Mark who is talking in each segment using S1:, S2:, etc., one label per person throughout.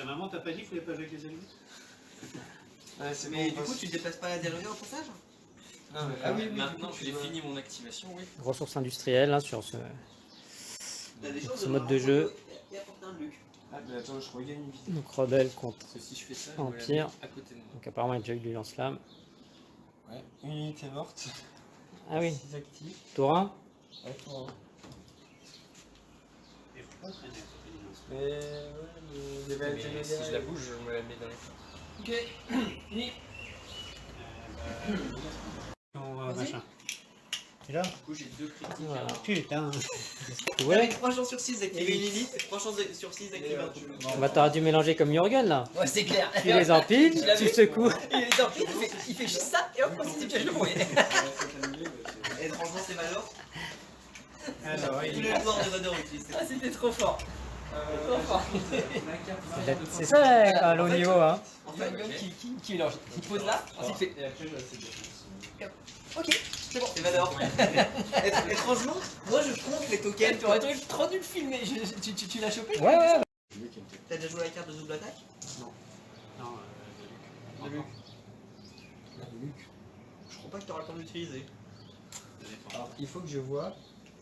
S1: Ta maman t'a pas dit qu'il fallait pas jouer avec les allumettes?
S2: Mais du coup, tu déplaces pas la diarrhée au passage?
S3: Ah oui, maintenant que j'ai fini mon activation, oui.
S4: Ressources industrielles hein, sur ce mode de jeu.
S2: Il y a porté un Luc.
S3: Ah, mais attends, je regagne une vitesse.
S4: Donc Rebelle contre
S3: Parce que si je fais ça, je me la
S4: Empire.
S3: mets à côté de moi.
S4: Donc apparemment il y a déjà eu du lance-flamme.
S3: Ouais, une unité morte.
S4: Ah oui,
S3: 6 actifs.
S4: tour 1.
S3: Ouais, pour un.
S1: Il faut pas traîner, ça fait du lance.
S3: Mais ouais, les balles
S5: Mais si je la bouge, je me la mets dans les mains.
S3: Ok, ni.
S1: Machin. Et là?
S3: Du coup, j'ai 2 critiques.
S4: Voilà.
S1: Putain.
S4: Ouais.
S2: Avec 3 chances sur 6 d'activer une élite, 3 chances sur 6 d'activer un truc.
S4: Bah t'aurais dû mélanger comme Jürgen là.
S2: Ouais, c'est clair.
S4: Tu les empiles,
S2: Tu l'as
S4: tu
S2: vu
S4: secoues.
S2: Il est en pile, il fait juste ça et hop, on s'est piège le foyer. Et franchement, c'est Valor.
S1: Alors,
S2: Tous
S1: il
S2: les joueurs de Valor utilisent. Ah, c'était trop fort. Trop fort.
S4: C'est ça le haut niveau hein.
S2: En fait, qui mélange. Il pose là, ensuite il fait.
S3: Et après, je vais essayer de.
S2: Ok, c'est bon. C'est Valor. Étrangement, moi je compte les tokens. Tu aurais été trop nul filmé. Tu l'as chopé?
S4: Ouais ouais.
S2: T'as déjà joué la carte de double attaque?
S1: Non,
S2: De Luc. Je crois pas que t'auras le temps d'utiliser.
S3: Alors, il faut que je vois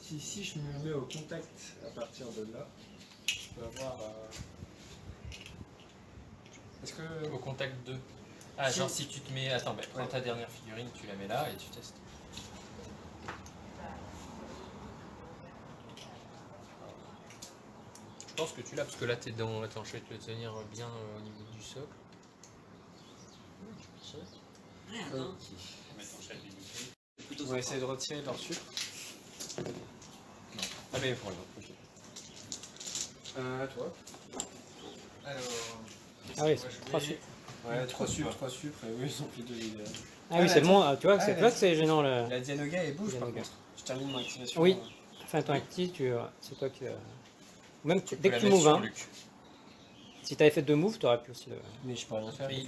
S3: si je me mets au contact à partir de là, je peux avoir. Est-ce que.
S5: Au contact 2. Ah,
S3: Si-
S5: genre si tu te mets. Attends, bah, prends
S3: Ouais.
S5: ta dernière figurine, tu la mets là et tu testes. Je pense que tu l'as parce que là t'es dans. Attends, je vais te le tenir bien au niveau du socle.
S2: Rien.
S3: On va essayer de retirer leur sucre.
S5: Ah, mais voilà, ok.
S3: Toi.
S5: Alors.
S4: Ah oui,
S5: moi, je
S4: 3
S5: vais-
S4: sucres.
S3: Ouais, 3 sucres, et eux ils ont plus de l'idée.
S4: Ah oui, c'est le monde, tu vois que c'est toi que c'est gênant le.
S3: La Dianoga elle bouge par
S4: Dianoga.
S3: contre. Je termine mon activation.
S4: Oui. Enfin ton actif, c'est toi qui. Ou même
S5: Tu peux
S4: dès que
S5: la
S4: tu
S5: mettre
S4: moves,
S5: sur
S4: hein.
S5: Luc.
S4: Si t'avais fait 2 moves, t'aurais pu aussi le.
S3: Mais je peux rien faire.
S5: Mais,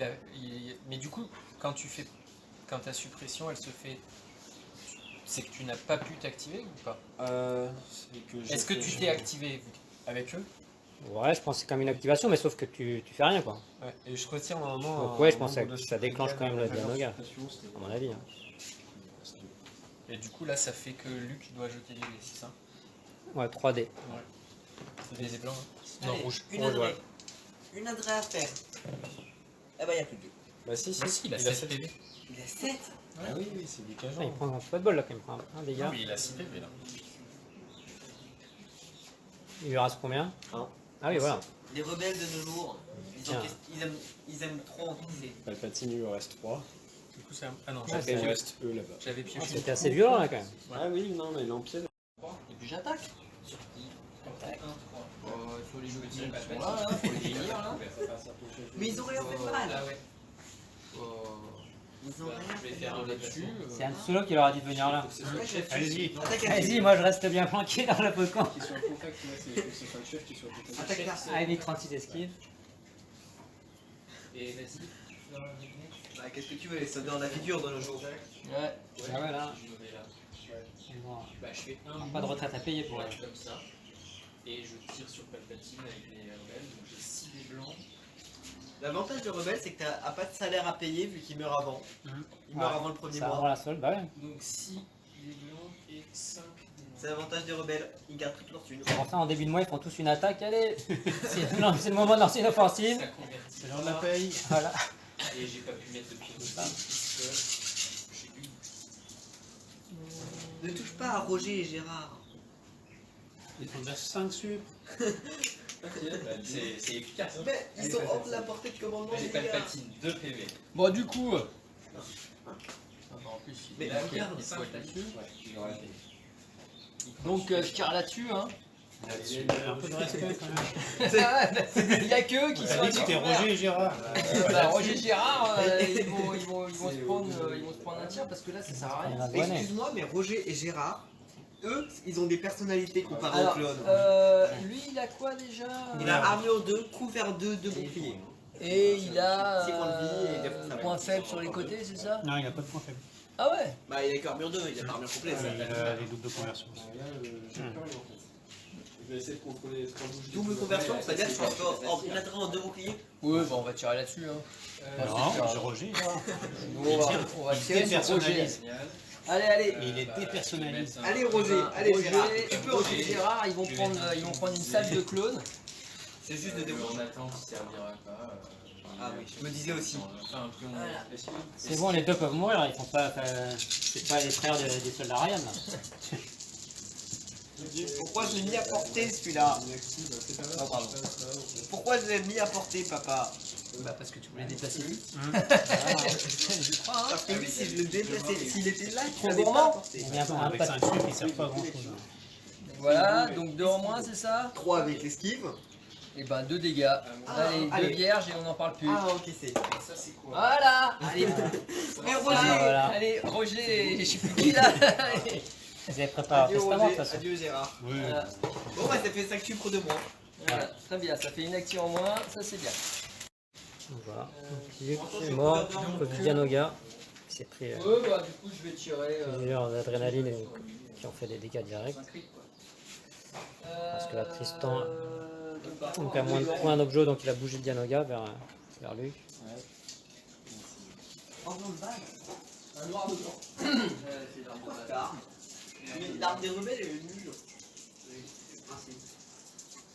S5: mais du coup, quand tu fais. Quand ta suppression elle se fait. C'est que tu n'as pas pu t'activer ou pas?
S3: C'est que j'ai
S5: Est-ce que
S3: fait-
S5: tu t'es activé
S3: avec eux?
S4: Ouais, je pense que c'est comme une activation, mais sauf que tu fais rien quoi.
S3: Ouais, et je retire normalement.
S4: Donc ouais, je pense que ça déclenche quand même la Dianoga,
S3: À
S4: à mon avis. Hein.
S5: Et du coup là ça fait que Luc doit jeter des dés, c'est ça?
S4: Ouais, 3D.
S5: C'est des dés blancs hein? Non,
S2: Allez,
S5: rouge.
S2: Une
S4: Rouge,
S2: adresse. Une adresse à faire. Ah bah y'a plus de 2.
S3: Bah si,
S5: Ah si, il a 7 PV.
S2: Il a 7.
S3: Ah oui, oui, c'est du
S4: Ah, il
S3: cajon.
S4: prend un peu de bol là quand même, un dégât.
S5: Non mais il a 6 PV là.
S4: Il lui reste combien
S3: Un.
S4: Ah oui, voilà.
S2: Les rebelles de nos jours,
S4: Tiens.
S2: ils aiment trop encaisser.
S3: Palpatine, il lui en reste 3.
S5: Du coup c'est un... Ah non,
S4: Ouais,
S5: j'avais
S3: Après, il
S4: c'est-
S3: reste eux là-bas.
S5: j'avais
S4: Ah,
S5: pioché.
S4: c'était assez violent là quand même.
S3: Ah oui, non, mais l'Empire.
S2: Et puis j'attaque. Sur qui Attaque.
S5: Oh, il faut les jouer
S2: Ils sont là, là, faut les élire là. Mais ils ont rien fait de mal.
S5: Ah ouais.
S2: Ils ont rien
S5: Je vais
S2: fait de
S5: faire un
S2: mal.
S5: là-dessus.
S4: C'est Han Solo qui leur a dit de venir là.
S1: Allez-y.
S2: Attaque à
S4: Vas-y, moi je reste bien planqué dans la peau de camp.
S3: Qui soit en contact, moi, c'est que ce soit le chef qui soit en contact.
S2: Attaque là.
S4: Ah, il 36 esquives.
S5: Et vas-y.
S2: Bah, qu'est-ce que tu veux, les soldats en avis dur de nos jours.
S4: Ouais. Ah ouais, là.
S5: Je me mets là.
S4: Bon,
S5: Bah je fais un.
S4: pas de retraite à payer pour
S5: Ouais,
S4: elle.
S5: comme ça. Et je tire sur Palpatine avec les rebelles. Donc j'ai 6 dés blancs.
S2: L'avantage de rebelle, c'est que t'as pas de salaire à payer vu qu'il meurt avant. Il meurt
S4: Ah,
S2: avant le premier
S4: Ça
S2: mois.
S4: rend la solde, bah ouais.
S5: Donc 6 dés blancs et 5
S2: C'est l'avantage des rebelles, ils gardent toute leur thune.
S4: Pour ça, en début de mois, ils font tous une attaque. Allez, c'est le moment de lancer une offensive.
S5: Ça convertit.
S1: C'est l'heure de la paye.
S4: Voilà.
S5: Et j'ai pas pu mettre de pied dessus puisque j'ai eu.
S2: Ne touche pas à Roger et Gérard.
S1: Ils font déjà 5 sucres.
S5: C'est efficace. Hein.
S2: Mais ils sont hors de la portée de commandement
S5: J'ai
S2: des gars.
S5: Palpatine, 2 PV.
S3: Bon, du coup.
S5: En plus, il
S2: Mais
S5: est là,
S2: regarde,
S5: il pointe là-dessus.
S3: Donc, je tire là-dessus, hein.
S1: Un peu de respect quand même.
S3: Il n'y a qu'eux qui
S1: T'as
S3: sont
S1: dit que c'était Roger et Gérard.
S3: Bah, Roger Girard, ils vont se prendre un tir parce que là ça sert à
S4: Il y en
S3: rien.
S4: a de bonnet.
S2: Excuse-moi, mais Roger et Gérard, eux, ils ont des personnalités comparées
S3: Alors,
S2: aux clones.
S3: lui il a quoi déjà
S2: Il a armure 2, couvert 2, 2 boucliers.
S3: Et il a
S2: Six points de vie et défense avec.
S3: point faible sur les côtés, c'est ça?
S1: Non, il a pas de point faible.
S3: Ah ouais.
S2: Bah, il a qu'armure 2, il a pas armure complète.
S1: Il a les doubles de conversion.
S3: Je vais essayer de contrôler les 3 bouches.
S2: Double conversion, c'est-à-dire que je transforme une attaque en 2 boucliers.
S5: Ouais, bah on va tirer là-dessus. Hein.
S1: Non, je Roger.
S4: On va tirer sur Roger.
S1: Dépersonnalise.
S4: Allez, allez.
S1: Et il est dépersonnalisé.
S2: Allez Roger, allez Gérard.
S4: Tu peux Roger et Gérard, ils vont prendre une salle de clone.
S2: C'est juste de dérouler.
S5: On attend qui servira pas.
S2: Ah oui, je me disais aussi.
S5: Enfin, un pion.
S2: Voilà.
S4: C'est bon, les deux peuvent mourir, ils font pas. C'est pas les frères des soldats Ryan là.
S2: Pourquoi je l'ai mis à portée celui-là?
S3: Oh,
S2: pardon. Pourquoi je l'ai mis à portée, papa?
S5: Bah parce que tu voulais déplacer vite.
S4: Je crois, hein.
S2: Parce que lui, si je le déplaçais, s'il était là, il
S4: Trop
S2: savait pas
S4: gourmand.
S2: à portée.
S4: On vient pas
S1: Avec 5 sucres, il sert pas à grand chose.
S4: Voilà, donc 2 en moins, c'est ça?
S2: 3 avec l'esquive.
S4: Et ben 2 dégâts. Allez, 2
S2: allez.
S4: vierges et on n'en parle plus.
S2: Ah, ok, c'est. Ça, c'est quoi?
S4: Voilà. Allez,
S2: Mais Roger!
S4: voilà. Allez, Roger, je sais plus qui là. Vous avez préparé un
S2: Adieu
S4: testament de toute
S2: Roger,
S4: façon.
S2: adieu Gérard.
S1: Oui.
S4: Voilà.
S2: Bon, bah, ça fait 5 sucres de moins.
S4: Voilà, très bien, ça fait une active en moins, ça c'est bien. Voilà, Luc est mort à cause du Dianoga. Il s'est pris
S5: Bah du coup je vais tirer.
S4: plusieurs d'adrénaline et qui ont fait des dégâts directs. Parce que là, Tristan on perd moins de points d'objet, donc il a bougé le Dianoga vers Luc.
S2: Un noir de blanc. Car. Mais l'arme des rebelles est nulle. C'est le principe.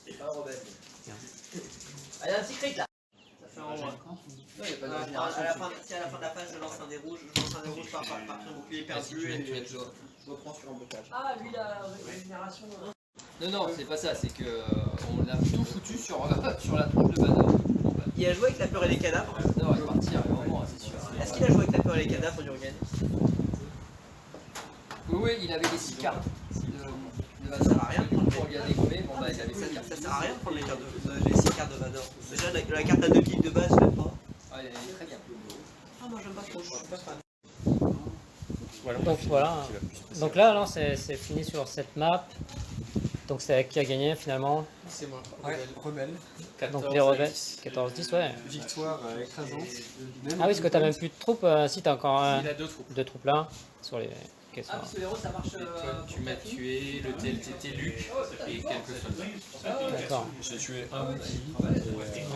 S2: C'est pas un rebelle. Allez, un petit cric là. Ça fait un rond.
S5: Non, y a pas de
S2: À la fin, si à la fin de la phase je lance un dé rouge, par un bouclier perdu et je reprends sur un blocage.
S4: Ah, lui la régénération.
S5: Non, c'est pas ça, c'est que on l'a tout foutu sur la tronche de Bador. Bon, bah,
S2: Il a joué avec la peur et les cadavres.
S5: non, il va partir, vraiment, c'est sûr.
S2: Est-ce qu'il a joué avec la peur et les cadavres, Jurgen?
S5: Oui, il avait les 6 cartes de
S2: Ça sert à rien de prendre
S5: pour lui a dégommé. Bon, bah, il avait 6
S2: Ça,
S5: cartes.
S2: ça sert à rien de prendre les 6 cartes de Vador. Déjà, la carte à 2 piles de base, je l'aime pas.
S5: Ah, il est très bien.
S2: Ah, moi j'aime pas trop, je suis pas fan.
S4: Donc voilà. Donc là, alors, c'est fini sur cette map. Donc c'est qui a gagné finalement.
S5: C'est moi.
S3: Rebelle.
S4: Donc les rebelles. 14-10, ouais.
S3: Victoire écrasante.
S4: Ah oui, parce que t'as même plus de troupes. Si t'as encore
S5: Il a 2 troupes.
S4: 2 troupes là. Sur les. Ok, ça
S2: Ah,
S4: va.
S2: parce que les roses ça marche.
S5: Tu m'as tué, le TLTT Luc et quelques soldats.
S4: D'accord.
S5: J'ai tué un outil.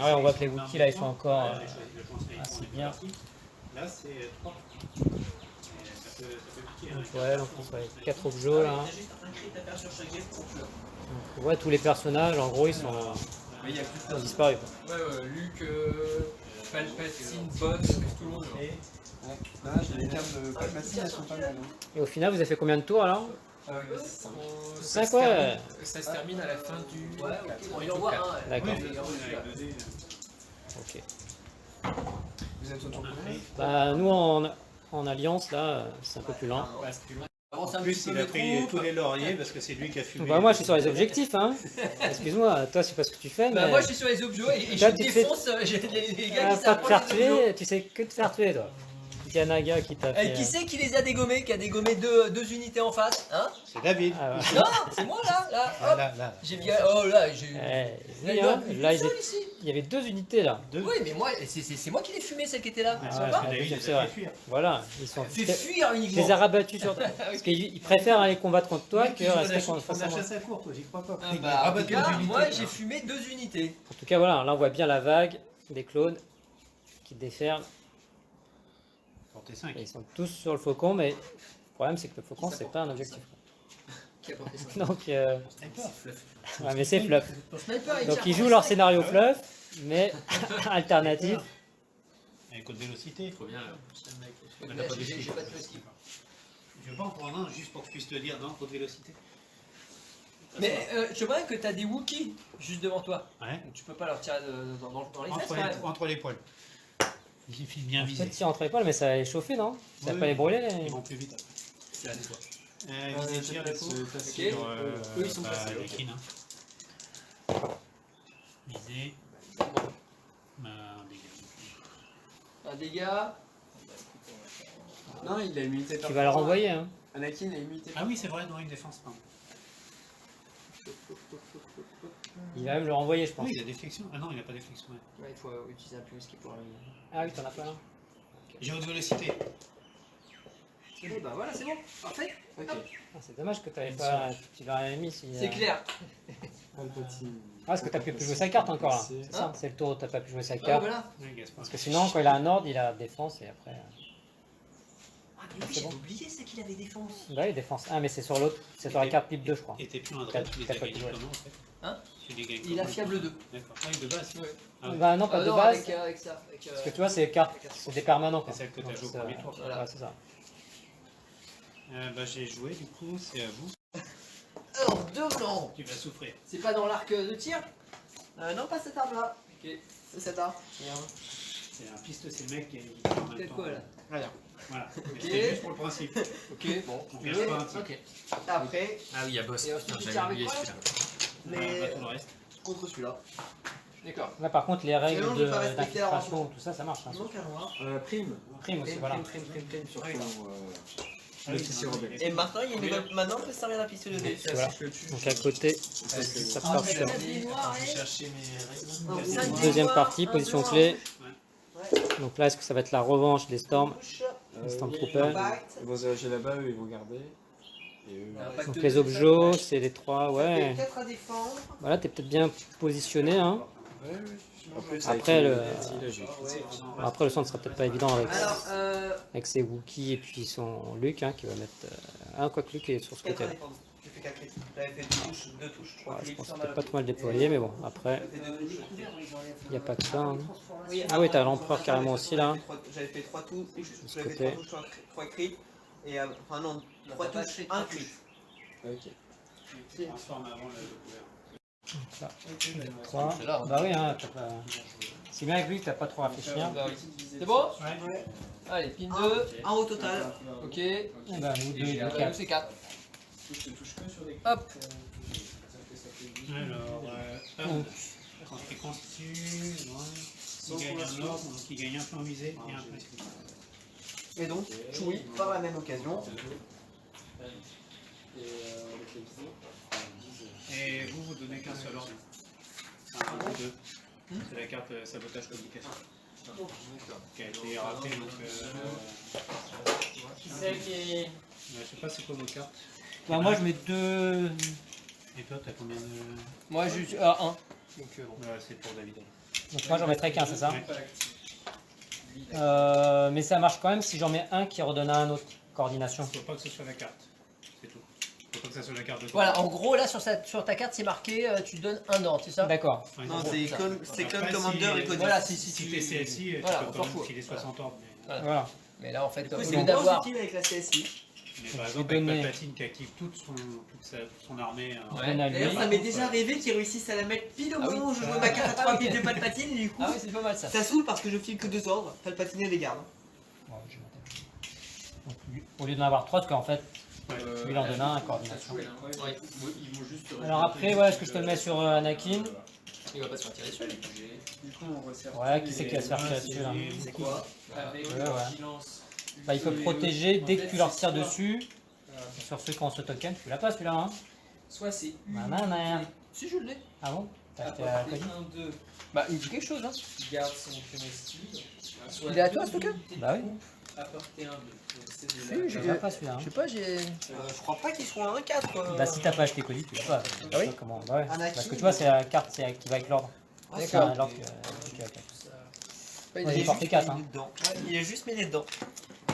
S4: Ah ouais, on voit que les Wookiees là ils sont encore assez bien.
S1: Là, c'est 3. Ça peut piquer.
S4: Donc ouais, donc on fait 4 objets là.
S2: T'as juste un crit à faire sur chaque game pour que.
S4: Donc, ouais, tous les personnages en gros ils sont
S5: Mais il y a plus
S4: ils ont disparu. Quoi.
S5: Ouais, Luc, Palpatine, Boss, tout le monde.
S3: Là, j'ai les cartes de Palpatine, elles sont pas mal.
S4: Et au final, vous avez fait combien de tours alors? 5,
S5: se
S4: ouais.
S5: termine- Ça se termine à la fin du.
S2: Ouais, ok, bon, il envoie un.
S4: D'accord.
S1: Oui, avec 2 dés.
S4: Ok.
S3: Vous êtes autour de combien?
S4: Bah nous en alliance là, c'est un peu plus lent.
S1: En plus, il a pris tous les lauriers parce que c'est lui qui a fumé.
S4: Bah moi je suis sur les objectifs hein. Excuse-moi, toi c'est pas ce que tu fais.
S2: Bah,
S4: mais...
S2: moi je suis sur les objets et
S4: Toi,
S2: je
S4: tu fais-
S2: défonce j'ai les
S4: Ah,
S2: gars qui
S4: pas te
S2: s'approchent
S4: faire
S2: des objets.
S4: tuer, tu sais que te faire tuer toi. Dianaga qui t'a fait.
S2: Qui c'est qui les a dégommés, qui a dégommé deux unités en face, hein?
S1: C'est David.
S4: Ah, ouais.
S2: Non, c'est moi là,
S1: Ah,
S2: hop.
S1: là.
S2: J'ai bien, oh là, j'ai.
S4: Oui, hein, là il y avait 2 unités là.
S1: Deux.
S2: Oui, mais moi, c'est moi qui l'ai fumé celle qui était là.
S1: Ah,
S2: tu
S4: ouais,
S2: vois pas
S1: David, il a
S4: c'est
S1: fait
S4: vrai.
S1: fuir.
S4: Voilà, ils sont.
S2: Fais
S4: Je
S2: fuir
S4: les
S2: uniquement.
S4: ai rabattus sur toi. Parce qu'ils préfèrent aller combattre contre toi que rester contre
S1: On
S4: face
S1: a
S4: à moi.
S1: chasse à court, toi, j'y crois pas.
S2: Ah,
S1: Il
S2: bah,
S1: a
S2: en tout
S1: rabattu
S2: cas,
S1: les unités,
S2: moi
S1: là.
S2: j'ai fumé 2 unités.
S4: En tout cas, voilà, là on voit bien la vague des clones qui déferlent.
S1: Portée 5.
S4: Et ils sont tous sur le faucon, mais le problème c'est que le faucon c'est pas un objectif.
S2: Qui a porté ça?
S4: Donc,
S1: Sniper.
S4: ouais, mais c'est fluff.
S2: Ton sniper, il
S4: Donc
S2: tire
S4: ils
S2: pour
S4: jouent
S2: les
S4: leur
S2: cinq.
S4: scénario fluff, mais alternatif.
S1: Avec haute vélocité.
S5: Trop bien.
S1: On
S2: Là,
S1: n'a pas
S2: j'ai
S1: d'esquive.
S2: pas de esquive.
S1: Je veux pas en prendre un juste pour que je puisse te dire non, haute vélocité.
S2: Mais je te vois que t'as des Wookiees juste devant toi.
S1: Ouais.
S2: Donc tu peux pas leur tirer dans les fesses quand même.
S1: Entre les poils. Il suffit de bien viser.
S4: Peut-être tirer entre les poils, mais ça va les chauffer, non? Ça va
S1: Oui,
S4: pas les brûler les...
S1: Ils vont plus vite après.
S5: C'est à toi.
S1: Viser tir, du coup.
S2: Ok.
S1: Sur,
S2: Eux, ils sont passés,
S1: les
S2: ok.
S1: crines, hein. Viser.
S2: Un
S1: Dégât.
S2: dégât.
S3: Non, il a immunité.
S4: Tu vas le renvoyer, hein.
S3: Anakin a immunité.
S1: Ah oui, c'est vrai, non, une défense. Pardon.
S4: Il va même le renvoyer, je pense.
S1: Oui, il a déflexion. Ah non, il n'a pas déflexion. Ouais.
S2: Ouais, il faut utiliser un plus qui pour lui.
S4: Ah oui, t'en as pas là.
S1: J'ai haute vélocité.
S2: Et bah voilà, c'est bon, parfait.
S5: Ok.
S4: Ah, c'est dommage que tu l'aurais mis si.
S2: C'est clair.
S3: Palpatine.
S4: Ah, parce que t'as pu jouer sa carte encore là.
S3: C'est
S4: C'est ça, c'est le tour où t'as pas pu jouer sa
S2: Ah,
S4: carte.
S2: voilà.
S1: Ouais, Gaspard.
S4: Parce que sinon, quand il a un ordre, il a défense et après.
S2: Ah, mais oui, j'avais oublié, c'est qu'il avait défense.
S4: Bah oui, défense 1, mais c'est sur l'autre. C'est sur la carte type 2, je crois.
S1: Et tes pions à
S4: T'as-
S1: droite, tu les
S4: t'as
S1: as
S4: pas
S1: gagnés
S4: pu jouer.
S1: comment en fait?
S2: Hein?
S1: Tu les gagnes
S2: Il a
S1: comment?
S2: fiable 2.
S1: D'accord. Ah, de base.
S2: Ouais.
S1: Ah oui.
S4: Bah non, pas de
S2: non,
S4: base.
S2: avec ça.
S4: Parce que tu vois, c'est des cartes, c'est des permanents. Quoi.
S1: C'est celle que t'as
S4: Donc,
S1: joué au
S4: c'est-
S1: premier tour.
S2: Voilà.
S4: Ouais, c'est ça.
S1: Bah j'ai joué du coup, c'est à vous.
S2: Alors, devant.
S1: Tu vas souffrir.
S2: C'est pas dans l'arc de tir non, pas cette arme-là. Ok, c'est cette arme.
S1: C'est un piste, c'est le mec qui est en même
S2: C'est
S1: temps.
S2: quoi là?
S5: Rien.
S1: Voilà. Mais c'était juste pour le principe.
S2: Ok, bon.
S1: On casse pas un petit.
S2: Ok. Après,
S5: Ah oui, il y a boss.
S2: Et ensuite, tu
S5: J'avais
S2: tires avec
S5: oublié
S2: quoi, là
S5: celui-là.
S1: Mais
S2: mais
S1: pas tout le reste.
S2: contre celui-là. D'accord.
S4: Là, par contre, les règles
S2: non, je vais pas respecter la
S4: d'infiltration, tout ça, ça marche. Hein.
S2: Il manque un noir.
S3: Prime.
S4: Prime aussi, voilà.
S2: Prime sur
S1: Ah oui.
S3: Le tissu rebelle.
S2: Et maintenant, il y a une nouvelle. Maintenant, on peut servir d'un pistolet de dés.
S4: Voilà. Donc à côté, ça
S2: Ah,
S4: part
S2: mais
S4: sur
S2: la vie noire,
S5: Je vais
S2: hein.
S5: chercher mes
S2: Donc,
S5: règles.
S2: cinq dés
S4: deuxième
S2: noirs,
S4: partie,
S2: un
S4: position
S2: blanc,
S4: clé.
S2: Ouais.
S4: Donc là, est-ce que ça va être la revanche des Storms?
S2: Touche.
S4: Stormtrooper.
S2: Impact.
S3: Ils vont se diriger là-bas, eux ils vont garder. Et eux.
S2: Impact
S4: Donc
S2: de
S4: les
S2: deux,
S4: objets,
S2: ça
S4: c'est les trois,
S2: fait
S4: ouais.
S2: 4 à défendre.
S4: Voilà, t'es peut-être bien positionné. Hein.
S3: Ouais, ouais. En plus,
S4: Après,
S3: avec
S4: le-
S3: les là, j'ai
S4: Bon, après, le centre sera peut-être pas évident
S2: Alors,
S4: avec ses Wookiees et puis son Luke hein, qui va mettre. Ah, quoi que Luke est sur ce
S2: 4 à
S4: côté-là.
S2: défendre. J'ai fait 4 crits. J'avais fait 2 touches, 3
S4: Ouais, je
S2: clics.
S4: pense que c'est peut-être pas trop mal déployé, mais bon, après,
S2: J'avais fait 2 touches.
S4: il n'y a pas que ça. Hein.
S2: Oui,
S4: Ah oui, t'as l'empereur carrément aussi là.
S2: J'avais fait 3 touches,
S4: ce
S2: j'avais
S4: côté.
S2: fait 3 touches, 3 crits. Et enfin non, 3 touches, 1 crit.
S3: Ok.
S1: Tu transformes avant le couvert.
S4: Là, 3. Bah oui, hein, t'as pas... c'est bien avec lui que t'as pas trop à réfléchir.
S5: Bah oui. C'est bon?
S1: Ouais.
S5: Allez, pin 2.
S2: 1 au total.
S5: Ok.
S4: Eh ben, nous deux,
S5: Bah,
S4: deux,
S5: nous,
S4: quatre.
S5: c'est 4.
S1: Alors, quand tu constitues, il gagne un ordre, donc il gagne un point visé et un point esquive.
S2: Et donc, Choui, par la même occasion.
S1: Et vous, vous donnez qu'un seul ordre. Enfin, un ou deux. C'est la carte sabotage communication. Qui a été rappelée donc.
S4: Qui c'est qui...
S1: Je sais pas c'est quoi vos cartes.
S4: Bah, moi je mets 2.
S1: Et toi, t'as combien de.
S5: Moi, je suis à 1. Donc, bon.
S1: Ouais, c'est pour David.
S4: Donc moi j'en mettrais qu'un, c'est ça?
S1: Ouais.
S4: Mais ça marche quand même si j'en mets un qui redonne à un autre. Coordination.
S1: Faut pas que ce soit la carte. C'est tout. Faut pas que ça soit la carte de.
S5: Voilà, en gros, là, sur ta carte, c'est marqué, tu donnes un ordre, c'est ça?
S4: D'accord.
S1: Ouais,
S2: Non,
S1: c'est
S2: c'est
S1: bon.
S2: Clone
S1: Après,
S2: Commander
S1: si-
S2: et Code.
S5: Voilà,
S1: Si t'es CSI,
S5: Voilà,
S1: tu
S5: on
S1: peux
S5: s'en
S1: quand même
S5: fout.
S1: filer 60 ordres. Mais,
S4: Voilà.
S5: Mais là, en fait, au
S2: C'est
S5: lieu
S2: moins
S5: d'avoir.
S2: utile avec la CSI.
S1: mais par
S4: Je
S1: exemple,
S4: vais
S1: avec
S4: donner-
S1: Palpatine qui active toute son armée.
S5: Ouais.
S4: Donne à lui.
S2: D'ailleurs, ça m'est déjà arrivé qu'ils réussissent à la mettre pile au
S5: Ah oui.
S2: moment où je jouais ma carte à 3 piles de Palpatine, du coup.
S5: Ah oui, c'est pas mal ça.
S2: Ça saoule parce que je file que 2 ordres. Palpatine et les garde.
S4: Bon, je vais mettre. Donc, au lieu d'en avoir 3, parce qu'en fait, lui il en donne un, coordination.
S5: Ouais.
S4: Alors après, ouais, est-ce que je te le mets sur Anakin?
S5: Il va pas se faire tirer dessus.
S4: Ouais, qui c'est qui va se faire tirer dessus là?
S2: C'est quoi?
S5: Avec
S4: Ouais, ouais. Bah, il peut protéger dès que tu leur tires dessus. Sur ceux qui ont ce token, tu l'as pas celui-là, hein?
S5: Soit c'est
S4: Nanana.
S5: Si je l'ai.
S4: Ah bon? T'as acheté la Cody?
S5: Bah, il dit quelque chose, hein.
S6: Garde son comestible.
S5: Il est à toi, ce token?
S4: Bah oui.
S6: Apporter un 2. Donc c'est
S5: Si,
S6: de
S5: j'ai
S6: la...
S4: Tu l'as pas celui-là, hein?
S5: Je sais pas, j'ai.
S2: Je crois pas qu'ils seront à 1-4.
S4: Bah si t'as pas acheté Cody, tu l'as pas.
S5: Ah oui?
S4: Comment? Bah ouais.
S2: Anakin.
S4: Parce que tu vois, c'est la carte qui va avec l'ordre.
S2: Ah,
S4: C'est un ordre qui va avec.
S5: Pas
S4: Ouais,
S5: une-
S4: il porte 4, hein.
S2: dedans. Ouais, il a juste mis les dedans.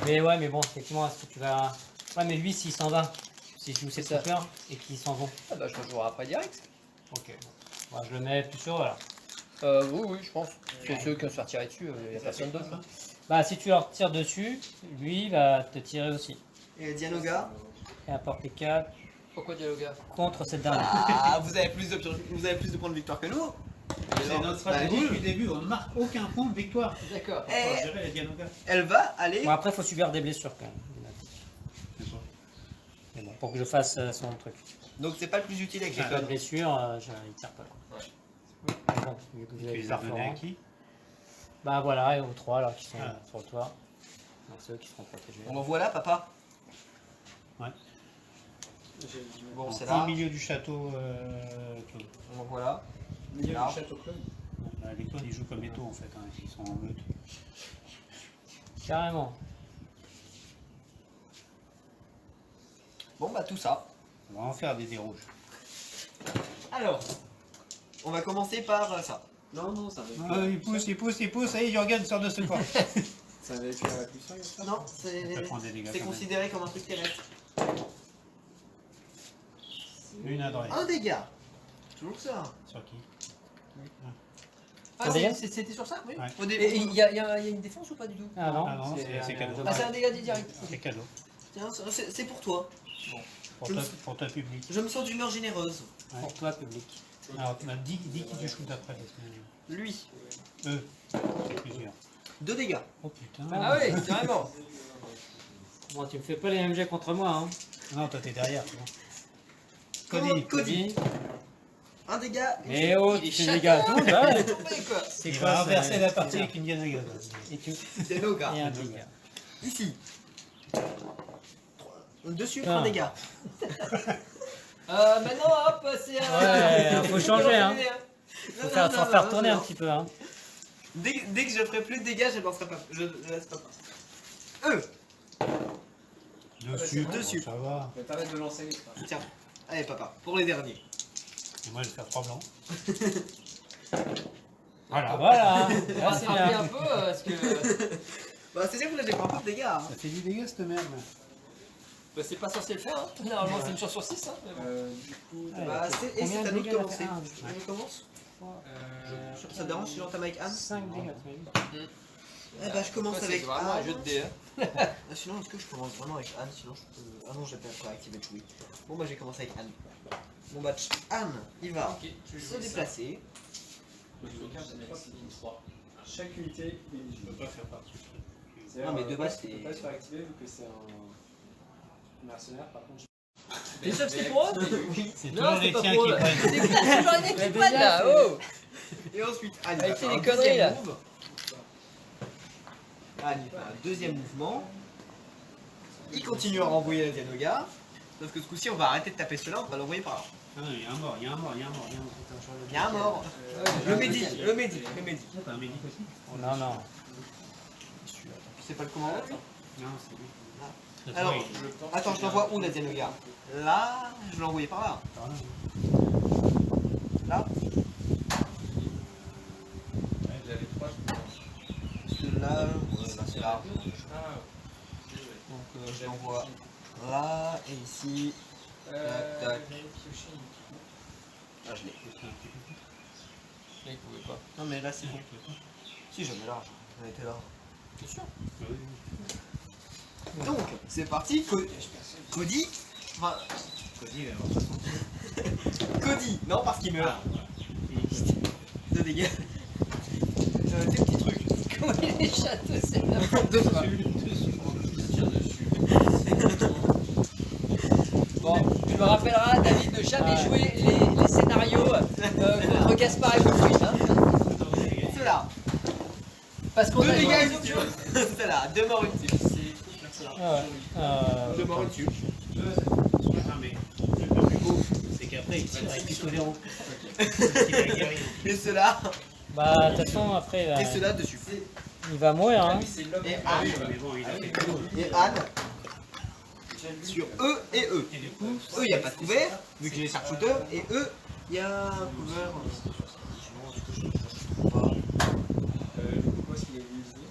S4: Mais ouais, mais bon, effectivement, est-ce que tu vas. Ouais, mais lui, s'il s'en va, si je joue ses
S5: C'est ça.
S4: troopers et qu'ils s'en vont.
S5: Ah bah, je le jouerai après direct.
S4: Ok. Bon, je le mets plus sur, voilà.
S5: Oui, je pense. C'est ceux qui vont se faire tirer dessus, il n'y a personne d'autre.
S4: Bah, si tu leur tires dessus, lui il va te tirer aussi.
S2: Et Dianoga.
S4: Et apporter 4
S5: Pourquoi Dialoga?
S4: contre cette dernière.
S2: Ah, vous avez plus de points de victoire que nous.
S1: C'est notre stratégie depuis le début, on ne marque aucun point de victoire.
S5: D'accord.
S1: Pour
S2: Eh,
S1: gérer la Dianoga.
S2: elle va aller.
S4: Bon, après, il faut subir des blessures quand même. Mais bon, pour que je fasse son truc.
S2: Donc c'est pas le plus utile avec
S4: J'ai
S2: les
S4: pas de
S2: codes.
S4: blessure, il tire pas. Quoi.
S5: Ouais.
S4: Mais bon, vu que vous
S1: Tu
S4: avez
S1: les
S4: des
S1: as donnés à
S4: perforants.
S1: qui?
S4: Bah voilà, et aux 3 là qui sont
S1: Ah.
S4: sur le toit. Donc c'est eux qui seront protégés.
S2: On en voit là, papa.
S1: Ouais.
S2: Bon, c'est
S1: Au
S2: là.
S1: milieu du château. Claude.
S2: On en voit là.
S3: Milieu
S2: Là.
S3: du château clone.
S1: Les clones ils jouent comme les taux en fait, hein, ils sont en meute.
S4: Carrément.
S2: Bon bah tout ça.
S1: On va en faire des dés rouges.
S2: Alors, on va commencer par ça.
S6: Non, non, ça va être.
S1: Ah, il pousse, et Jorgen sort de ce corps.
S3: Ça va être la puissance, il y a ça
S2: Non,
S1: Ça prend des dégâts
S2: c'est
S1: quand même.
S2: considéré comme un truc terrestre.
S1: Une adresse.
S2: Un dégât. Toujours ça.
S1: Sur qui?
S2: Ah,
S4: dégât
S2: c'était sur ça, oui.
S1: Ouais.
S2: Au
S5: Et
S2: début.
S5: il y a une défense ou pas du tout?
S4: Ah non.
S1: Ah non, c'est cadeau.
S2: Ah, c'est un dégât direct.
S1: C'est cadeau.
S2: Tiens, c'est pour toi.
S1: Pour toi public.
S2: Je me sens d'humeur généreuse.
S4: Pour toi, public.
S1: Alors, dis qui tu shoots après. Parce que...
S2: Lui,
S1: Eux, c'est plusieurs.
S2: 2 dégâts.
S1: Oh putain.
S5: Ah oui, carrément.
S4: Bon, tu me fais pas les mêmes jets contre moi, hein.
S1: Non, toi t'es derrière. c'est bon.
S2: Cody.
S1: Cody.
S2: Un dégât.
S4: Mais oh, tu fais des gars à tout, là.
S2: Tombé, quoi.
S4: C'est
S1: Il
S4: quoi
S1: va
S4: ça,
S1: inverser la partie avec une Diana.
S4: Et tu
S2: C'est nos gars.
S4: et un dégât.
S2: Ici. Dessus,
S4: Ah.
S2: 3 dégâts.
S5: Maintenant, hop, c'est
S4: Ouais, faut changer, hein. Faut faire tourner un
S2: non.
S4: petit peu, hein.
S2: Dès que je ferai plus de dégâts, je ne lancerai pas. Je laisse pas passer. Eux.
S1: Dessus,
S2: Dessus.
S1: Ça va.
S6: Je vais permettre de lancer les phrases.
S2: Tiens. Allez, papa. Pour les derniers.
S1: Et moi je vais faire 3 blancs.
S4: Voilà. Voilà.
S5: On va se
S4: Merci,
S5: rappeler
S4: hein.
S5: un peu parce que
S2: Bah, c'est sûr que là, j'ai pas un peu de dégâts. Hein.
S1: Ça fait du dégât cette merde.
S5: bah, c'est pas censé le faire. Hein. Normalement, c'est une chance sur 6. Hein. mais bon.
S6: Du coup,
S2: Bah, et
S4: Combien
S2: c'est à
S4: de
S2: nous de
S4: dégâts
S2: commencer.
S4: là,
S2: On commence. Ça te dérange si j'entame avec Anne
S4: 5 dégâts, tu m'as dit.
S2: Eh bah, je commence
S5: Après,
S2: avec
S5: c'est vraiment un
S2: Anne.
S5: jeu de dés. Hein.
S2: Ah, sinon, est-ce que je commence vraiment avec Anne? Sinon, je peux. Ah non, j'ai pas activé le chouï. Bon, bah, j'ai commencé avec Anne. Bon, bah, Anne, il va
S6: ok, je
S2: se déplacer.
S6: Je vais mettre 3.
S3: Chaque unité est
S1: Je
S3: éligible.
S1: peux pas faire partie.
S2: Non, mais de base,
S3: tu peux
S2: c'est-
S3: pas se faire activer vu que c'est un mercenaire. Par contre,
S5: T'es sûr que c'est pour eux?
S1: C'est
S5: Non,
S1: toujours
S5: c'est
S1: les
S5: pas
S1: tiens
S5: pour
S1: qui
S5: eux.
S1: prennent.
S5: C'est toujours une équipe
S4: déjà,
S5: là,
S4: c'est-
S5: oh!
S2: Et ensuite, Anne,
S5: Avec
S2: va faire
S5: les
S2: un
S5: conneries,
S2: deuxième
S5: là.
S2: move. Anne, il fait un deuxième mouvement. Il continue à renvoyer la Dianoga. Sauf que ce coup-ci, on va arrêter de taper cela, on va l'envoyer par là.
S1: Ah non, il y a un mort, il y a un mort, il y a un mort.
S2: Il y a un mort. Le médic, le médic, le médic.
S1: T'as un médic aussi?
S4: Non, non.
S2: Tu sais pas le commandant lui?
S1: Non, c'est lui.
S2: Ah. Alors, attends, je l'envoie où la Dianoga? Là, je l'ai envoyé par là. Là?
S6: J'avais 3, je pense.
S2: Parce que là, là c'est là.
S6: Ah,
S2: Donc je l'envoie là et ici. Tac, tac. Ah, je l'ai.
S5: Mais il pouvait pas.
S2: Non, mais là c'est bon. Si, je mets là. On était là.
S5: Bien sûr.
S2: Donc, c'est parti. Cody. Enfin,
S1: Cody, il va avoir 60.
S2: Cody. Non, parce qu'il meurt.
S1: Ah,
S2: 2 dégâts. Des petits trucs.
S5: Comment il est château, c'est n'importe quoi. Bon, tu me rappelleras, David, de jamais jouer les scénarios contre Gaspard et Wilfried. Hein,
S2: Ceux-là.
S5: parce qu'on
S2: 2
S5: a joué.
S2: dégâts, une tue. Ceux-là. 2 morts, une tue.
S4: Ouais.
S2: 2 morts, une tue.
S1: Non, mais le plus beau, c'est qu'après il tire avec pistolet en haut. Il a guéri.
S2: Et ceux-là.
S4: Bah, de toute façon, après,
S2: Et ceux-là dessus.
S4: il va mourir, hein.
S2: Et
S1: Ah oui,
S2: Anne.
S1: mais bon, il a fait le coup.
S2: Et Anne. Sur eux et eux.
S1: Et du coup,
S2: Eux, il n'y a pas de couvert, vu que j'ai les sharpshooters, et eux, il y a un couvert.
S3: du coup, est-ce qu'il est utilisé?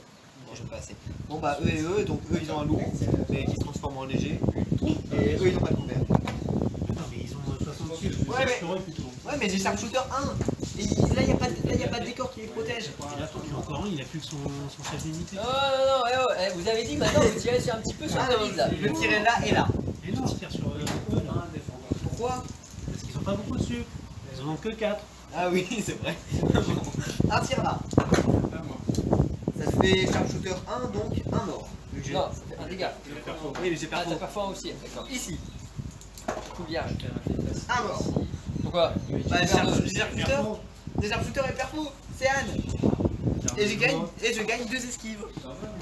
S2: Non, j'aime pas assez. Bon, bah, eux et eux, donc eux, ils ont un lourd, mais qui se transforme en léger. Et eux, ils n'ont pas de couvert.
S1: non, mais ils ont 66, je
S2: Ouais, mais-
S1: sur eux plutôt.
S2: Ouais, mais j'ai sharpshooter 1. Et là, il n'y a pas de décor qui les protège.
S1: Et là, il y a encore un, il a plus que son chef d'unité.
S5: Non, non, non, vous avez dit maintenant vous tirez sur un petit peu sur
S2: Ah non,
S5: David là.
S2: je vais tirer là et là.
S1: Et non, il tire sur eux là.
S2: Pourquoi?
S1: Parce qu'ils ont pas beaucoup dessus. Ils en ont que 4.
S2: Ah oui, c'est vrai. Un tir là. Ça fait sharpshooter 1, donc un mort. Vu que j'ai-
S5: Non, ça fait un dégât.
S2: Oui, mais j'ai
S5: Ah,
S2: perdu.
S5: t'as parfois aussi, d'accord.
S2: Ici,
S5: Combien?
S2: un mort.
S5: Pourquoi?
S2: Bah,
S5: Tu perds deux.
S2: j'ai sharpshooter. Des sharpshooters et perfo. C'est Anne. Et je gagne 2 esquives.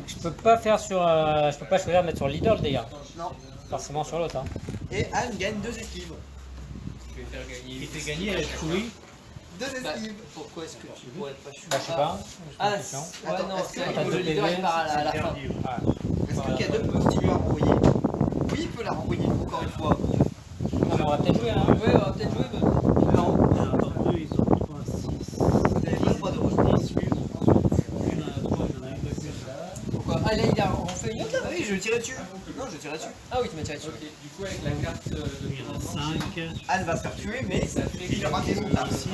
S4: Je peux pas faire sur. Je peux pas choisir de mettre sur le leader le dégât.
S2: Non.
S4: Forcément sur l'autre, hein.
S2: Et Anne gagne 2 esquives.
S5: Je vais faire gagner.
S1: Il fait gagner, elle est chouée.
S2: 2
S5: Bah,
S2: esquives.
S5: pourquoi est-ce que tu pourrais pas chuter?
S4: Bah, je sais pas.
S5: Ah,
S4: Je pose une question.
S5: ouais,
S2: Attends,
S5: non,
S2: est-ce
S5: c'est
S2: que
S5: vrai
S4: t'as
S5: que
S4: deux
S5: le leader
S4: PV,
S5: il part à la fin.
S1: Perdu.
S4: Ouais.
S2: Est-ce que quelqu'un peut continuer à renvoyer? Oui, il peut la renvoyer encore une fois.
S4: On va peut-être jouer, hein.
S5: Ouais, on va peut-être jouer.
S2: Non,
S1: Attends, eux ils ont 3, 6.
S2: vous n'avez pas le droit de rejoindre.
S1: Il y en a 3, il y en a une de plus.
S5: Pourquoi? Ah, là, il a refait une autre là?
S2: Ah oui, je tirais dessus. Non, je tirais dessus.
S5: Ah oui, tu m'as tiré dessus.
S6: Ok, du coup, avec la carte de
S1: Il y en a 5.
S2: Anne va se faire tuer, mais
S6: ça fait
S2: il aura fait son taf.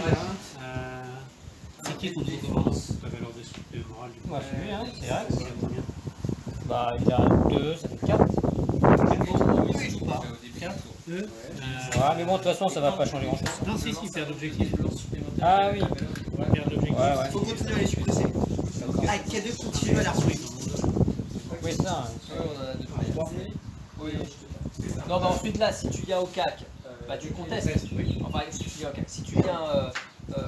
S1: C'est qui ton défense? La valeur de morale du coup.
S4: Moi, je suis, hein, c'est vrai.
S1: Il y a combien?
S4: Bah, il y a 2, ça fait 4.
S2: Eux, ils jouent pas.
S6: au début.
S1: 4 2
S4: Ouais, mais bon, de toute façon, ça va pas changer grand chose.
S1: Non, si, si, perd d'objectif.
S4: Ah oui.
S1: Perd d'objectif.
S4: Ouais, ouais.
S2: Il faut continuer à les suppresser. Ah, K2 continue à la retrouver.
S4: Oui, ça.
S5: Ouais, on en a deux. Oui. Non, bah ensuite là, si tu viens au CAC, bah tu contestes. Enfin, si tu viens au CAC, si tu viens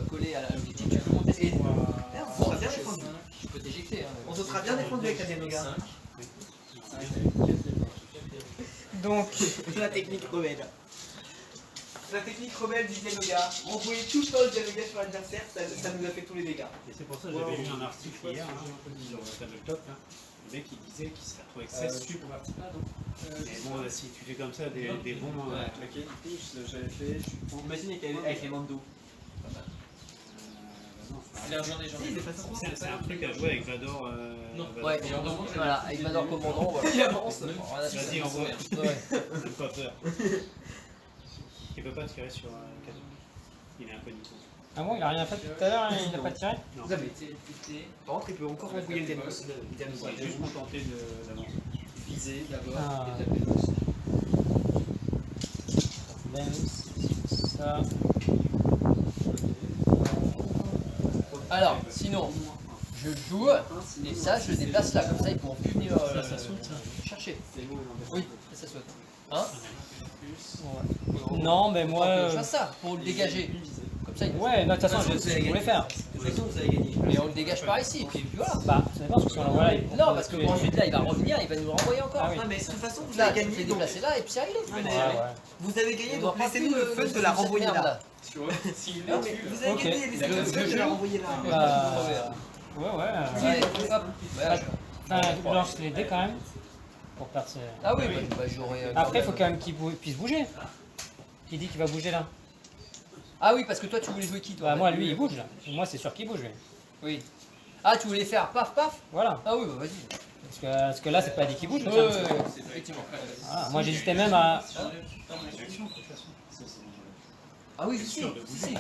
S5: coller à l'objectif, tu peux contester.
S2: Merde, on sera bien défendu.
S5: Tu peux t'éjecter. Hein,
S2: On se sera bien défendu avec la Denoga.
S4: Donc,
S2: La technique rebelle. La technique rebelle du Denoga. Envoyer tout le temps le Denoga sur l'adversaire, ça nous a fait tous les dégâts.
S1: Et c'est pour ça que j'avais lu un article hier sur Tabletop. Le mec il disait qu'il s'est retrouvé avec 16 sup. Mais bon, si tu fais comme ça des bons.
S6: Ok, du coup, j'avais fait. Imagine avec les Mando. C'est l'argent des gens.
S1: C'est un truc à jouer avec Vador.
S5: Ouais, voilà, avec Vador commandant, voilà.
S2: Il avance.
S1: Vas-y, envoie.
S5: Ouais.
S1: J'ai pas peur. Il peut pas tirer sur Cadeau. Il est incognito.
S4: ah bon, il a rien fait tout à l'heure, il n'a pas tiré?
S1: Non.
S2: Vous avez Par contre, il peut encore envoyer le Denoga.
S1: Il est juste contenté d'avancer.
S6: Viser d'abord
S4: Ah.
S6: et taper l'os.
S4: Lens, ça.
S5: Alors, sinon, je joue et ça, je le déplace là, comme ça ils pourront plus venir
S1: Ça saute, ça.
S5: chercher. Oui, ça saute. Hein?
S4: Non, mais moi.
S5: Je fasse ça pour le dégager. Comme ça, il...
S4: Ouais, non, de toute façon, c'est ce que je voulais faire.
S2: De toute façon, vous avez gagné.
S5: Mais on le dégage par ici, et puis voilà.
S4: Bah, ça dépend, parce qu'on l'envoie là.
S5: Non, parce que ensuite là, il va revenir, il va nous le renvoyer encore.
S4: Ah oui.
S2: Non, mais de toute façon, vous
S5: Là,
S2: avez
S5: tu
S2: gagné.
S5: fais
S2: Donc,
S5: déplacer là, et puis c'est réglé.
S2: Ouais, mais-
S4: Ouais, ouais.
S2: vous avez gagné,
S5: On
S2: donc
S5: aura
S2: laissez-nous
S5: plus
S2: le fun de la
S5: cette
S2: renvoyer
S5: merde,
S2: là.
S6: Non, mais
S2: Vous avez
S4: Ok.
S2: gagné, laissez-nous le fun de la renvoyer là.
S4: Bah. Ouais, ouais.
S5: Allez, hop. Voilà, je-
S4: Enfin, tu lances les dés quand même. Pour perdre ses...
S5: Ah oui, bah j'aurais.
S4: Après, il faut quand même qu'il puisse bouger. Qui dit qu'il va bouger là?
S5: Ah oui, parce que toi, tu voulais jouer qui toi?
S4: Bah, moi, lui, il bouge là. Moi, c'est sûr qu'il bouge, lui.
S5: Oui. Ah, tu voulais faire paf paf?
S4: Voilà.
S5: Ah oui, bah vas-y.
S4: Parce que là, c'est pas dit qu'il bouge.
S5: Ouais,
S4: tiens.
S5: ouais, ouais, effectivement.
S4: Voilà. Moi, j'hésitais même à.
S5: Ah oui, si, oui,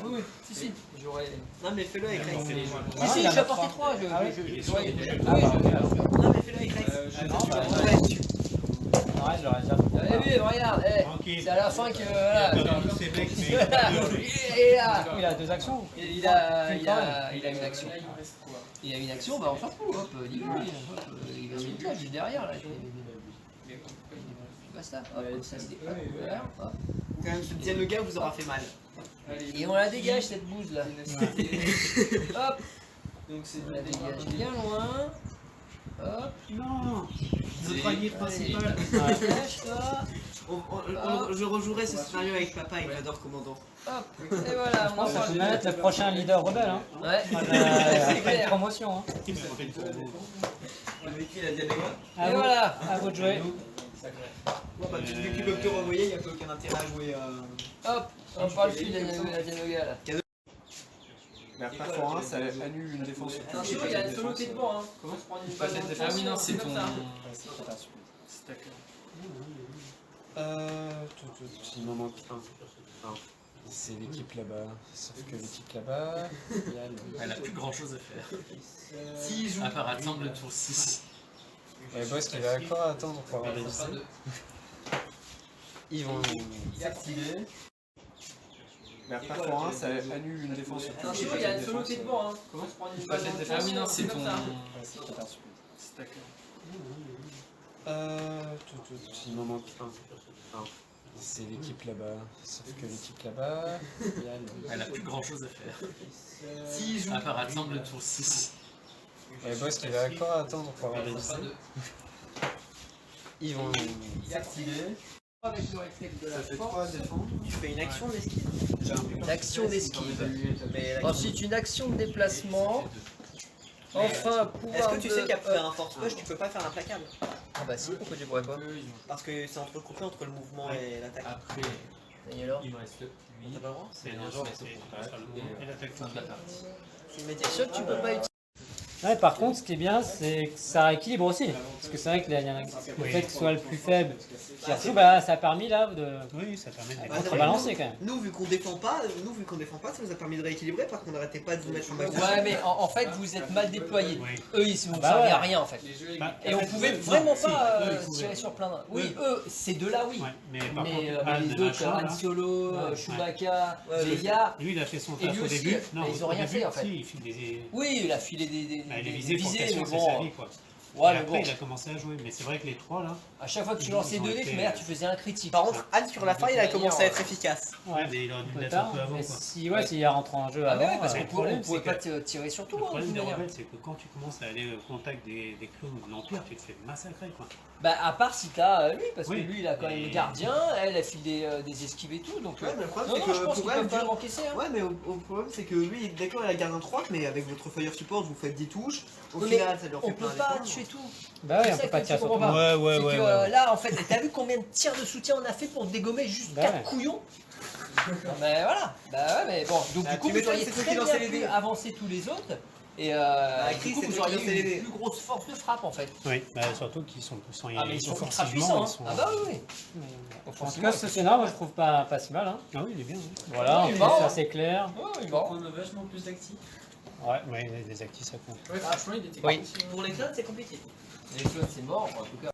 S5: oui, si. J'aurais.
S2: Non, mais fais-le avec Rex.
S5: Si, si,
S4: il a
S5: je suis à portée 3.
S4: Ah oui.
S5: Ah oui,
S2: Non, mais fais-le avec Rex.
S4: non, bah,
S2: Ouais, dessus.
S4: Ouais, je l'aurais déjà.
S5: Eh oui, regarde,
S1: Tranquille.
S5: c'est à la fin que.
S1: Il a
S5: Voilà.
S1: perdu tous ses mecs, mais il a
S5: Voilà.
S1: pas de-
S5: Il est là.
S4: Il a 2 actions.
S5: Il a une action. Il a une action, bah on s'en fout, hop, dis-lui, hop, il va se mettre là, juste derrière, là. Basta, hop, comme ça, c'est hop, voilà, hop.
S2: Quand même, ce Dianoga vous aura fait mal.
S5: Et on la dégage, cette bouse, là. Hop,
S6: donc c'est
S5: on la dégage bien loin. Hop,
S1: Non. Notre allié principal.
S5: dégage, ça.
S2: Je rejouerai ce scénario avec papa et Vador commandant.
S5: Hop, et voilà,
S4: Je
S5: on
S4: pense que ça
S5: en
S4: peut même être le prochain leader rebelle. Hein.
S5: Ouais,
S4: Après une
S5: clair.
S4: promotion. Hein.
S2: Avec qui la Dianoga
S4: À
S5: Et
S4: vous,
S5: voilà.
S4: à vous de jouer.
S2: Ouais, bah, vu qu'ils peuvent te renvoyer, il n'y a plus aucun intérêt à jouer.
S5: Hop, on parle plus de la Dianoga, là.
S3: La performance, ça annule une défense.
S5: Non, je sais pas, il y a un solo qui est devant, hein. Comment se prendre une balle dans le
S6: Ah oui, non, c'est
S5: comme
S6: ton.
S5: ça.
S6: C'est ta carte.
S3: Il m'en manque un. C'est l'équipe là-bas. Sauf que l'équipe là-bas, il y a le...
S6: Elle a plus grand chose à faire.
S2: S'ils jouent.
S6: À part attendre le tour 6.
S3: le boss qui va encore attendre pour avoir les lycées. Ils vont s'activer. La performance, ça annule une défense.
S5: Non, je sais pas, il y a un solo qui est devant, hein. Comment se prendre une balle dans le
S6: Ah oui, non, c'est
S5: comme
S6: ton.
S5: ça.
S6: C'est ta carte.
S3: Il m'en manque un. C'est l'équipe là-bas. Sauf que l'équipe là-bas, il y a le...
S6: Elle a plus grand chose à faire.
S2: S'ils jouent.
S6: À part attendre le tour 6.
S3: le boss qui va encore attendre pour avoir les lycées. Ils vont s'activer.
S5: Avec le réflexe de la
S3: Ça fait
S5: force.
S3: 3 défendre.
S2: Tu fais une action d'esquive.
S5: Une action d'esquive.
S2: Mais la-
S5: Ensuite, une action de déplacement. Enfin,
S2: Est-ce que tu sais qu'après un force push, tu peux pas faire l'implacable?
S5: Ah bah si, pourquoi tu pourrais pas?
S2: Parce que c'est entrecoupé entre le mouvement et l'attaque.
S6: Après,
S5: Et alors?
S6: il me reste 8.
S2: T'as pas le droit?
S1: C'est non,
S6: genre,
S1: c'est
S6: et
S1: et l'attaque.
S6: fin de la partie.
S2: C'est immédiat.
S5: Sûr que tu peux pas utiliser.
S4: Ouais, par contre, ce qui est bien, c'est que ça rééquilibre aussi. Parce que c'est vrai que le fait que ce soit le plus faible qui reçoit, bah, ça a permis là de
S1: Oui, ça permet de
S2: Bah,
S4: contrebalancer quand même.
S2: Nous, vu qu'on défend pas, ça nous a permis de rééquilibrer parce qu'on n'arrêtait pas de vous mettre en back.
S5: Ouais, mais en fait, vous êtes mal déployés.
S1: Oui.
S5: Eux, ils ne
S4: Bah
S5: servaient
S4: ouais.
S5: à rien en fait.
S1: Bah,
S5: Et
S1: en
S5: on
S1: fait,
S5: pouvait
S1: non,
S5: vraiment
S1: si,
S5: pas
S1: eux, ils pouvaient.
S5: tirer sur plein de. Oui,
S1: Eux.
S5: eux, ces deux-là, oui.
S1: Ouais, mais par
S5: Mais,
S1: contre,
S5: mais
S1: Han,
S5: les autres,
S1: machin,
S5: Han
S1: là,
S5: Solo,
S1: Ouais.
S5: Chewbacca,
S2: Ouais,
S5: Leia,
S1: lui, il a fait son
S5: Et
S1: taf
S5: lui
S1: au
S5: aussi,
S1: début.
S5: mais ils ont
S1: au
S5: rien
S1: début,
S5: fait, en fait.
S1: Si, il file des.
S5: oui, il a filé
S1: Bah, il est
S5: des
S1: visé pour
S5: visées, mais
S1: casser sa
S5: bon.
S1: vie, quoi.
S5: Ouais,
S1: Et
S5: mais
S1: après,
S5: bon.
S1: il a commencé à jouer. Mais c'est vrai que les trois, là.
S5: À chaque fois que tu
S1: Ils
S5: lançais
S1: ont
S5: 2 dés,
S1: été-
S5: merde, tu faisais un critique.
S2: Par contre, Anne, sur la fin, il a commencé à être efficace.
S1: Ouais, mais il aurait dû
S4: Plus
S1: l'être un
S4: tard,
S1: peu avant,
S4: mais
S1: quoi.
S4: si ouais, s'il rentre en jeu
S5: Ah bah
S4: avant,
S5: oui, parce
S1: le
S5: qu'on
S1: problème,
S5: pouvait
S1: c'est
S5: pas
S1: que-
S5: tirer sur tout.
S1: Le
S5: hein, de
S1: problème
S5: toute
S1: des
S5: manière.
S1: rebelles, c'est que quand tu commences à aller au contact des clones de l'Empire, tu te fais massacrer, quoi.
S5: Bah, à part si t'as lui, parce que
S1: Oui.
S5: lui, il a quand même
S1: Mais-
S5: le gardien, elle, elle file des esquives et tout, donc.
S2: Ouais, mais le problème,
S5: Non,
S2: c'est
S5: non,
S2: que
S5: je pense
S2: pour
S5: qu'il
S2: elle,
S5: peut pas
S2: vu-
S5: l'encaisser. Hein.
S2: Ouais, mais au problème, c'est que lui, d'accord, il a gardé un 3, mais avec votre fire support, vous faites 10 touches. Au
S5: Mais
S2: final, ça lui en fait
S5: On peut
S2: plein
S5: pas
S2: des
S5: tuer tout.
S4: bah ouais,
S5: C'est
S4: on
S5: ça
S4: peut pas
S5: que
S4: tirer
S5: tu
S4: sur tout
S5: comprends
S4: le monde.
S5: pas. C'est que là, en fait, t'as vu combien de tirs de soutien on a fait pour dégommer juste
S4: Bah
S5: 4
S4: ouais.
S5: couillons? Non, mais voilà. Bah ouais, mais bon. Donc
S2: Bah,
S5: du coup,
S2: tu
S5: vous
S2: m'étonnes,
S5: auriez
S2: c'est toi
S5: très
S2: qui lançais
S5: bien
S2: les
S5: pu
S2: dés.
S5: avancer tous les autres. Et
S2: Chris,
S5: du coup,
S2: c'est
S5: vous
S2: toi qui
S5: auriez
S2: lançais les
S5: eu
S2: dés.
S5: une plus grosse force de frappe en fait.
S1: Oui, bah, surtout qu'ils sont puissants.
S5: Ah, mais ils sont ultra
S1: offensivement,
S5: puissants. Hein. Ah bah oui, oui.
S4: En tout cas, ce scénario, moi je trouve pas si mal. Hein.
S1: Ah oui, il est bien. Oui.
S4: Voilà,
S5: Ouais,
S4: en
S5: il est
S4: plus,
S5: marrant,
S4: c'est
S5: hein.
S4: assez clair.
S5: Ouais, oui,
S6: On
S5: bon.
S6: a vachement plus d'actifs.
S1: Ouais, les actifs, ça compte.
S6: Ouais, franchement, il était
S5: Oui.
S6: cool aussi, hein.
S2: Pour les clones, c'est compliqué.
S5: Les clones, c'est mort, en tout cas.